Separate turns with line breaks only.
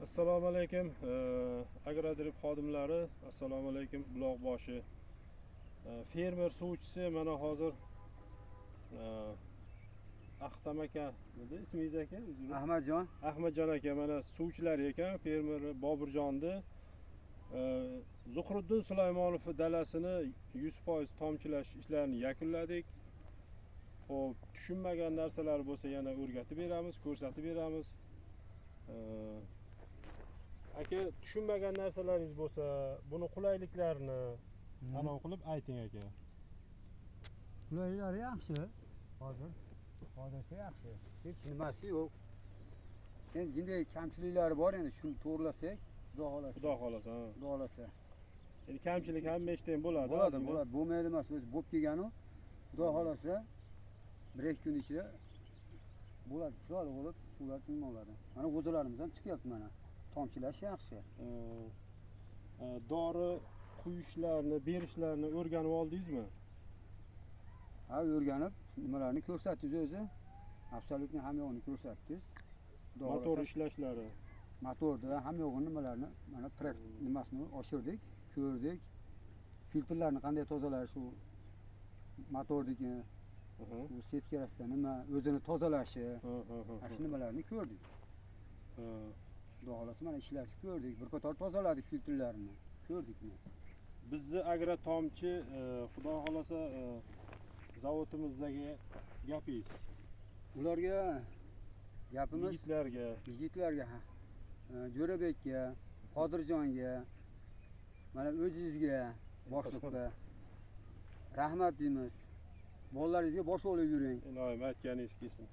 Assalomu alaykum, Agrodrib xodimlari, assalomu alaykum, Buloqboshi fermer suvchisi. Mana hozir Ahtam aka, nima ismingiz aka?
Ahmadjon.
Ahmadjon aka mana suvchilar ekan, fermer Boburjonni. Zuhriddin Sulaymonov dalasini 100% tomchilash ishlarini yakunladik. Xo'p, tushunmagan narsalar bo'lsa yana o'rgatib beramiz, ko'rsatib beramiz. Aka, tushunmagan narsalaringiz bo'lsa, buni qulayliklarini anavi qilib ayting aka.
Qulayliklari yaxshi. Hozircha yaxshi. Hech nimasi yo'q. Endi jinday kamchiliklari bor, endi shuni to'g'rilasak, Xudo xolasa.
Xudo xolasa.
Xudo xolasa.
Endi kamchilik hamma ishda ham bo'ladi.
Bo'ladi. Bo'lmaydi emas, o'zi bo'lib kelgan-u. Xudo xolasa 1-2 kun ichida bo'ladi. Chiroyli bo'lib, surat nima bo'ladi. Mana o'zlarimiz ham chiqyapti mana. Tomchilash yaxshi.
Dori quyishlarni, berishlarni o'rganib oldingizmi?
Ha, o'rganib, nimalarni ko'rsatdingiz o'zi. Absolutni hamma yo'g'ini ko'rsatdingiz.
Motor ishlashlari.
Motorda hamma yo'g'ini nimalarni mana nimasini oshirdik, ko'rdik. Filtrlarni qanday tozalash, u motordagi u setkarasida nima o'zini tozalashi, ana shu nimalarni ko'rdik. Xudo xolasa mana ishlatib ko'rdik. Bir qator tozaladik filtrlarni. Ko'rdik biz.
Bizni Agrotomchi Xudo xolasa zavodimizdagi gapingiz.
Ularga gapimiz
yigitlarga,
Jo'rabekka, Qodirjonga, mana o'zingizga boshliqqa rahmat deymiz. Bolalaringizga bosh olib yuring.
Iloyim aytganingiz kelsin.